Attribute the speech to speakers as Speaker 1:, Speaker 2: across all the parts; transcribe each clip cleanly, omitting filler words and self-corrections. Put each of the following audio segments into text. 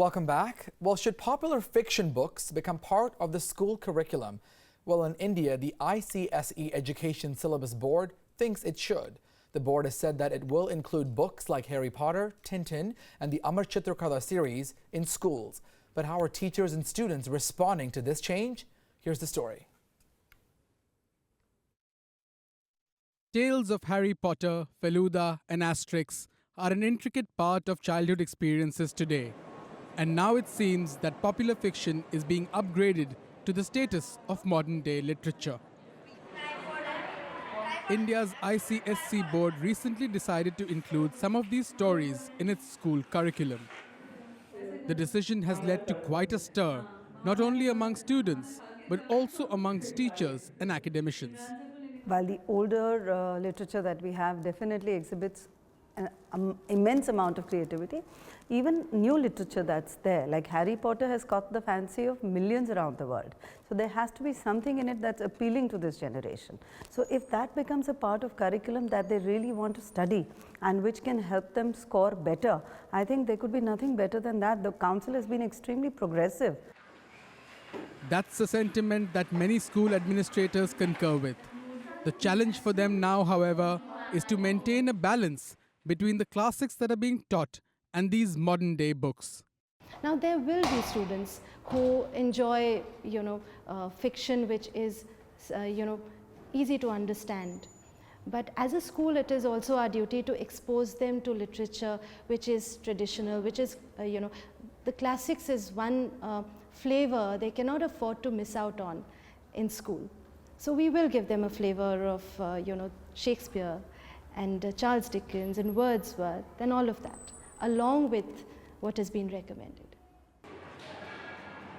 Speaker 1: Welcome back. Well, should popular fiction books become part of the school curriculum? Well, in India, the ICSE Education Syllabus Board thinks it should. The board has said that it will include books like Harry Potter, Tintin, and the Amar Chitra Katha series in schools. But how are teachers and students responding to this change? Here's the story.
Speaker 2: Tales of Harry Potter, Feluda, and Asterix are an intricate part of childhood experiences today. And now it seems that popular fiction is being upgraded to the status of modern-day literature. India's ICSE board recently decided to include some of these stories in its school curriculum. The decision has led to quite a stir, not only among students, but also amongst teachers and academicians.
Speaker 3: While the older literature that we have definitely exhibits an immense amount of creativity, even new literature that's there, like Harry Potter, has caught the fancy of millions around the world. So there has to be something in it that's appealing to this generation. So if that becomes a part of curriculum that they really want to study and which can help them score better, I think there could be nothing better than that. The council has been extremely progressive.
Speaker 2: That's a sentiment that many school administrators concur with. The challenge for them now, however, is to maintain a balance between the classics that are being taught and these modern-day books.
Speaker 4: Now there will be students who enjoy, fiction which is, easy to understand. But as a school, it is also our duty to expose them to literature which is traditional, which is, the classics is one flavor they cannot afford to miss out on in school. So we will give them a flavor of, Shakespeare and Charles Dickens and Wordsworth and all of that, along with what has been recommended.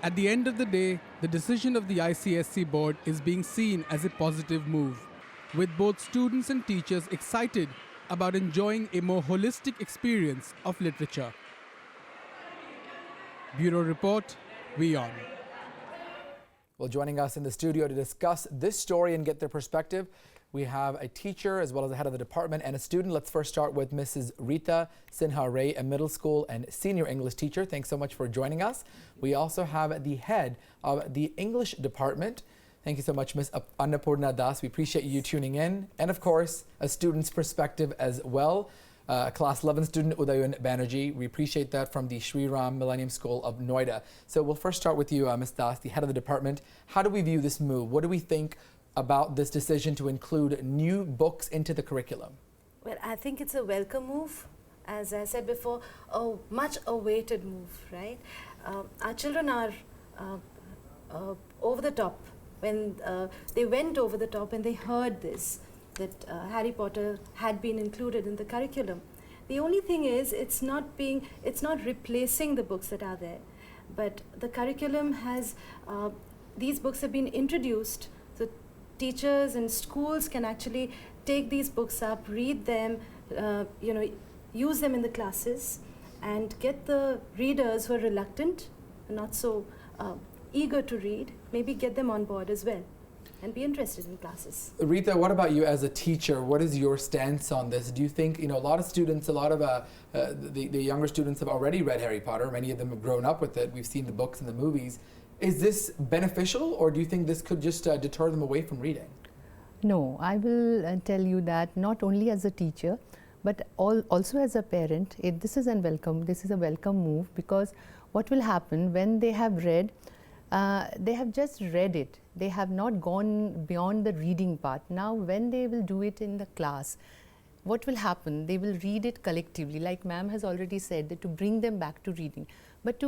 Speaker 2: At the end of the day, the decision of the ICSE board is being seen as a positive move, with both students and teachers excited about enjoying a more holistic experience of literature. Bureau Report, WION.
Speaker 1: Well, joining us in the studio to discuss this story and get their perspective, we have a teacher as well as the head of the department and a student. Let's first start with Mrs. Rita Sinha Ray, a middle school and senior English teacher. Thanks so much for joining us. We also have the head of the English department. Thank you so much, Ms. Annapurna Das. We appreciate you tuning in. And of course, a student's perspective as well. Class 11 student Udayan Banerjee. We appreciate that from the Shri Ram Millennium School of Noida. So we'll first start with you, Ms. Das, the head of the department. How do we view this move? What do we think about this decision to include new books into the curriculum?
Speaker 5: Well, I think it's a welcome move. As I said before, a much awaited move, right? Our children are over the top. When they went over the top and they heard this, that Harry Potter had been included in the curriculum. The only thing is, it's not replacing the books that are there, but the curriculum has, these books have been introduced, so teachers and schools can actually take these books up, read them, use them in the classes, and get the readers who are reluctant, not so eager to read, maybe get them on board as well and be interested in classes.
Speaker 1: Rita, what about you as a teacher? What is your stance on this? Do you think, a lot of students, a lot of the younger students have already read Harry Potter. Many of them have grown up with it. We've seen the books and the movies. Is this beneficial, or do you think this could just deter them away from reading?
Speaker 6: No, I will tell you that not only as a teacher, but also as a parent, this is a welcome move, because what will happen when they have read, they have just read it. They have not gone beyond the reading part. Now, when they will do it in the class, what will happen? They will read it collectively, like ma'am has already said, that to bring them back to reading. But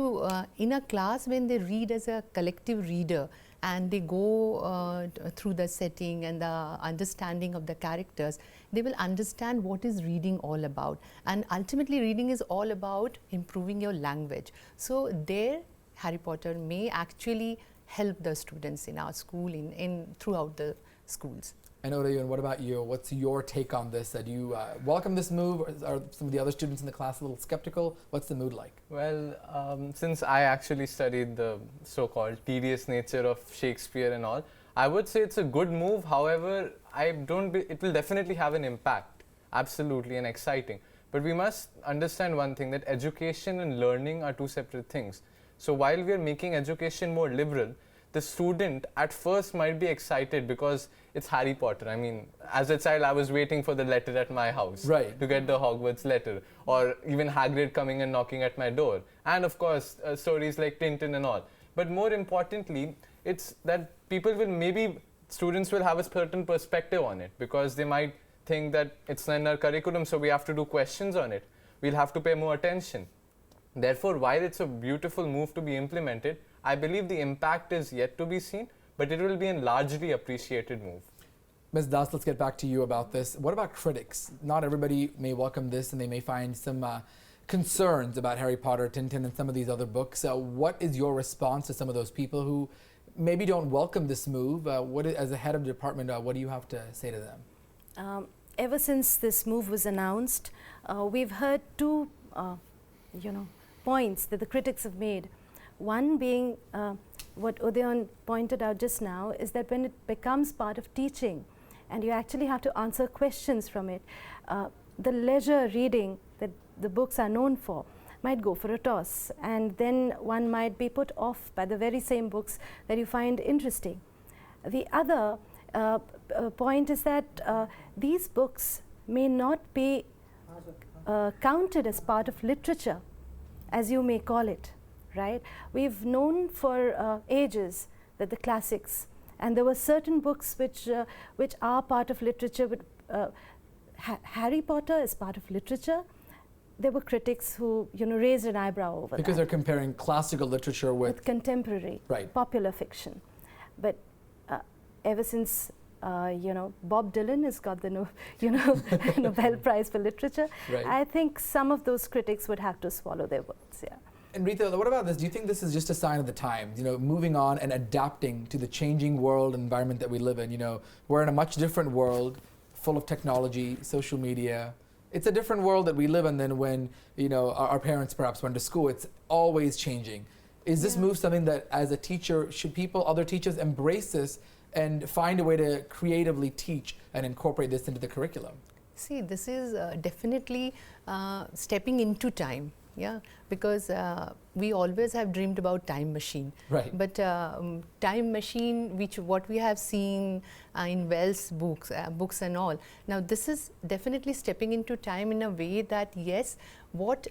Speaker 6: in a class, when they read as a collective reader and they go through the setting and the understanding of the characters, they will understand what is reading all about. And ultimately, reading is all about improving your language. So there, Harry Potter may actually help the students in our school, throughout the schools.
Speaker 1: And Udayan, what about you? What's your take on this? Do you welcome this move, or are some of the other students in the class a little skeptical? What's the mood like?
Speaker 7: Well, since I actually studied the so-called tedious nature of Shakespeare and all, I would say it's a good move. However, it will definitely have an impact, absolutely, and exciting. But we must understand one thing, that education and learning are two separate things. So while we are making education more liberal, the student at first might be excited because it's Harry Potter. I mean, as a child, I was waiting for the letter at my house to get the Hogwarts letter, or even Hagrid coming and knocking at my door. And of course, stories like Tintin and all. But more importantly, it's that people will students will have a certain perspective on it, because they might think that it's in our curriculum, so we have to do questions on it. We'll have to pay more attention. Therefore, while it's a beautiful move to be implemented, I believe the impact is yet to be seen, but it will be a largely appreciated move.
Speaker 1: Ms. Das, let's get back to you about this. What about critics? Not everybody may welcome this, and they may find some concerns about Harry Potter, Tintin, and some of these other books. What is your response to some of those people who maybe don't welcome this move? As a head of the department, what do you have to say to them?
Speaker 5: Ever since this move was announced, we've heard two points that the critics have made. One being what Udayan pointed out just now, is that when it becomes part of teaching and you actually have to answer questions from it, the leisure reading that the books are known for might go for a toss, and then one might be put off by the very same books that you find interesting. The other point is that these books may not be counted as part of literature, as you may call it, right? We've known for ages that the classics, and there were certain books which are part of literature, but Harry Potter is part of literature. There were critics who raised an eyebrow over that.
Speaker 1: Because they're comparing classical literature with
Speaker 5: contemporary, popular fiction. But ever since Bob Dylan has got the Nobel Prize for Literature, I think some of those critics would have to swallow their words. Yeah.
Speaker 1: And Rita, what about this? Do you think this is just a sign of the times? Moving on and adapting to the changing world and environment that we live in. We're in a much different world, full of technology, social media. It's a different world that we live in than when our parents perhaps went to school. It's always changing. Is this move something that, as a teacher, should other teachers embrace this and find a way to creatively teach and incorporate this into the curriculum?
Speaker 6: See, this is definitely stepping into time. Yeah, because we always have dreamed about time machine.
Speaker 1: Right.
Speaker 6: But time machine, what we have seen in Wells' books and all. Now, this is definitely stepping into time in a way that, yes, what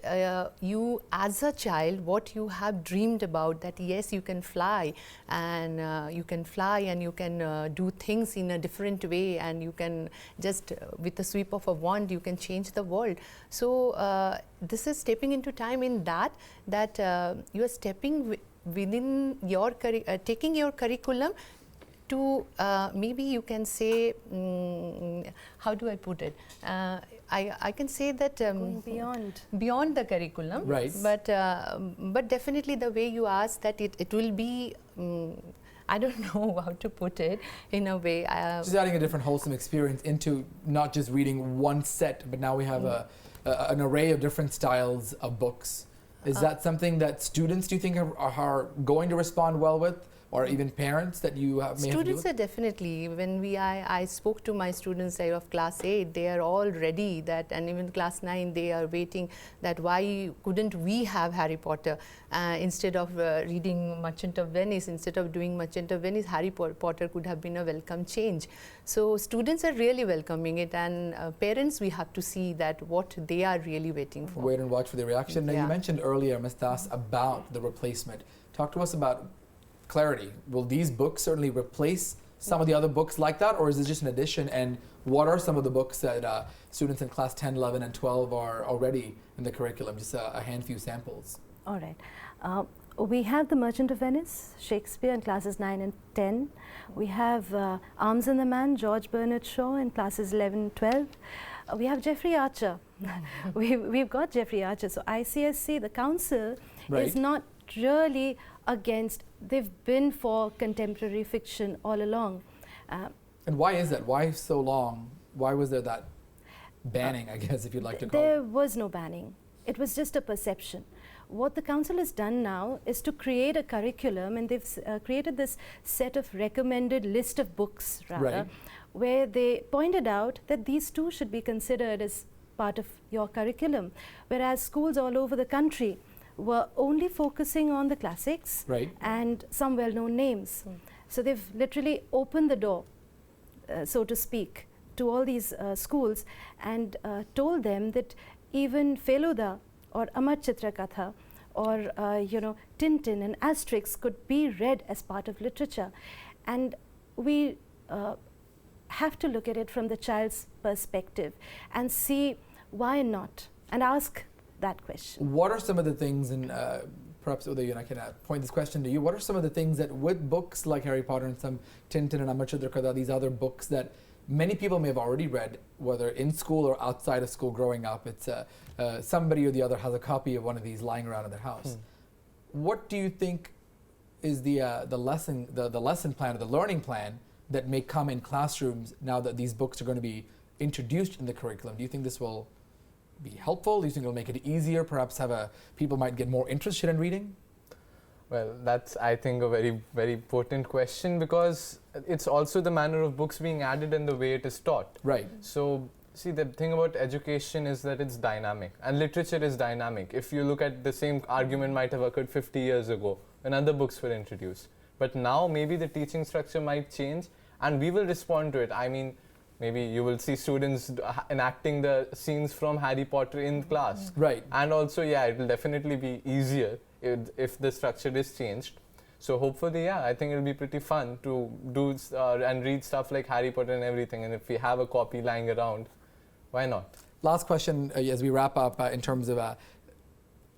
Speaker 6: you as a child, what you have dreamed about, that yes, you can fly and you can do things in a different way, and you can just with the sweep of a wand, you can change the world. So this is stepping into time in that you are stepping within your taking your curriculum to maybe you can say, how do I put it? I can say that
Speaker 5: going
Speaker 6: beyond the curriculum,
Speaker 1: right?
Speaker 6: But definitely the way you ask that it will be. I don't know how to put it in a way.
Speaker 1: Just adding a different wholesome experience into not just reading one set, but now we have an array of different styles of books. Is that something that students, do you think, are going to respond well with, or even parents that you may have to do?
Speaker 6: Students are definitely, when I spoke to my students of class 8, they are all ready that, and even class 9, they are waiting that why couldn't we have Harry Potter instead of reading Merchant of Venice, instead of doing Merchant of Venice, Harry Potter could have been a welcome change. So students are really welcoming it, and parents, we have to see that what they are really waiting for.
Speaker 1: Wait and watch for the reaction. Now, you mentioned earlier, Ms. Das, about the replacement. Talk to us about clarity. Will these books certainly replace some of the other books like that, or is it just an addition? And what are some of the books that students in class 10, 11, and 12 are already in the curriculum? Just a few samples.
Speaker 5: All right. We have The Merchant of Venice, Shakespeare in classes 9 and 10. We have Arms and the Man, George Bernard Shaw in classes 11 and 12. We have Jeffrey Archer. We've got Jeffrey Archer. So ICSE, the council, is not really against. They've been for contemporary fiction all along.
Speaker 1: And why is that? Why so long? Why was there that banning, I guess, if you'd like to call it?
Speaker 5: There was no banning. It was just a perception. What the council has done now is to create a curriculum, and they've created this set of recommended list of books, rather, where they pointed out that these two should be considered as part of your curriculum, whereas schools all over the country were only focusing on the classics and some well-known names. So they've literally opened the door, so to speak, to all these schools and told them that even Feluda or Amar Chitra Katha or Tintin and Asterix could be read as part of literature. And we have to look at it from the child's perspective and see why not, and ask that question.
Speaker 1: What are some of the things, and perhaps Uday, I can point this question to you, what are some of the things that with books like Harry Potter and some Tintin and Amar Chitra Katha, these other books that many people may have already read, whether in school or outside of school growing up, it's somebody or the other has a copy of one of these lying around in their house. What do you think is the lesson plan or the learning plan that may come in classrooms now that these books are going to be introduced in the curriculum? Do you think this will be helpful? Do you think it'll make it easier? Perhaps people might get more interested in reading?
Speaker 7: Well, that's, I think, a very, very important question, because it's also the manner of books being added and the way it is taught.
Speaker 1: Right.
Speaker 7: So, see, the thing about education is that it's dynamic, and literature is dynamic. If you look at the same argument might have occurred 50 years ago when other books were introduced. But now maybe the teaching structure might change and we will respond to it. I mean, maybe you will see students enacting the scenes from Harry Potter in class.
Speaker 1: Right.
Speaker 7: And also, yeah, it will definitely be easier if the structure is changed. So hopefully, yeah, I think it'll be pretty fun to do and read stuff like Harry Potter and everything. And if we have a copy lying around, why not?
Speaker 1: Last question as we wrap up in terms of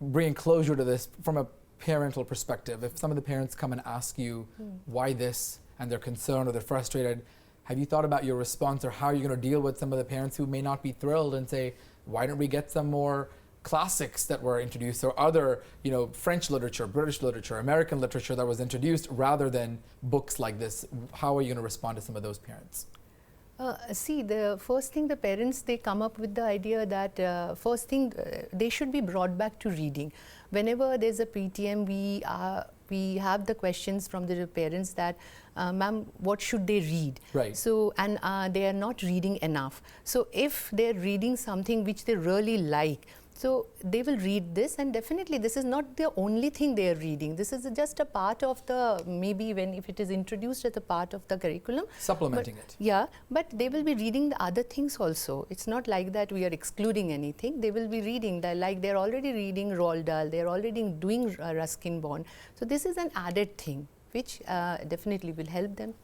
Speaker 1: bringing closure to this from a parental perspective. If some of the parents come and ask you why this, and they're concerned or they're frustrated, have you thought about your response, or how are you going to deal with some of the parents who may not be thrilled and say, why don't we get some more classics that were introduced, or other, French literature, British literature, American literature that was introduced rather than books like this? How are you going to respond to some of those parents?
Speaker 6: See, the first thing the parents, they come up with the idea that first thing they should be brought back to reading. Whenever there's a PTM, we have the questions from the parents that, ma'am, what should they read?
Speaker 1: Right.
Speaker 6: So, and they are not reading enough. So if they're reading something which they really like, so they will read this, and definitely this is not the only thing they are reading. This is just a part of the, maybe if it is introduced as a part of the curriculum.
Speaker 1: Supplementing it.
Speaker 6: Yeah, but they will be reading the other things also. It's not like that we are excluding anything. They will be reading, they're already reading Roald Dahl, they're already doing Ruskin Bond. So this is an added thing, which definitely will help them.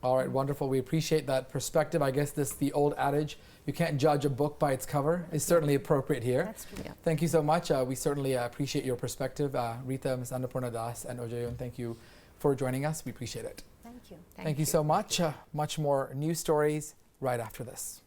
Speaker 1: All right, wonderful. We appreciate that perspective. I guess the old adage, you can't judge a book by its cover, is certainly appropriate here.
Speaker 6: That's true. Yeah.
Speaker 1: Thank you so much. We certainly appreciate your perspective. Rita, Ms. Annapurna Das, and WION, thank you for joining us. We appreciate it.
Speaker 6: Thank you.
Speaker 1: Thank you so much. Much more news stories right after this.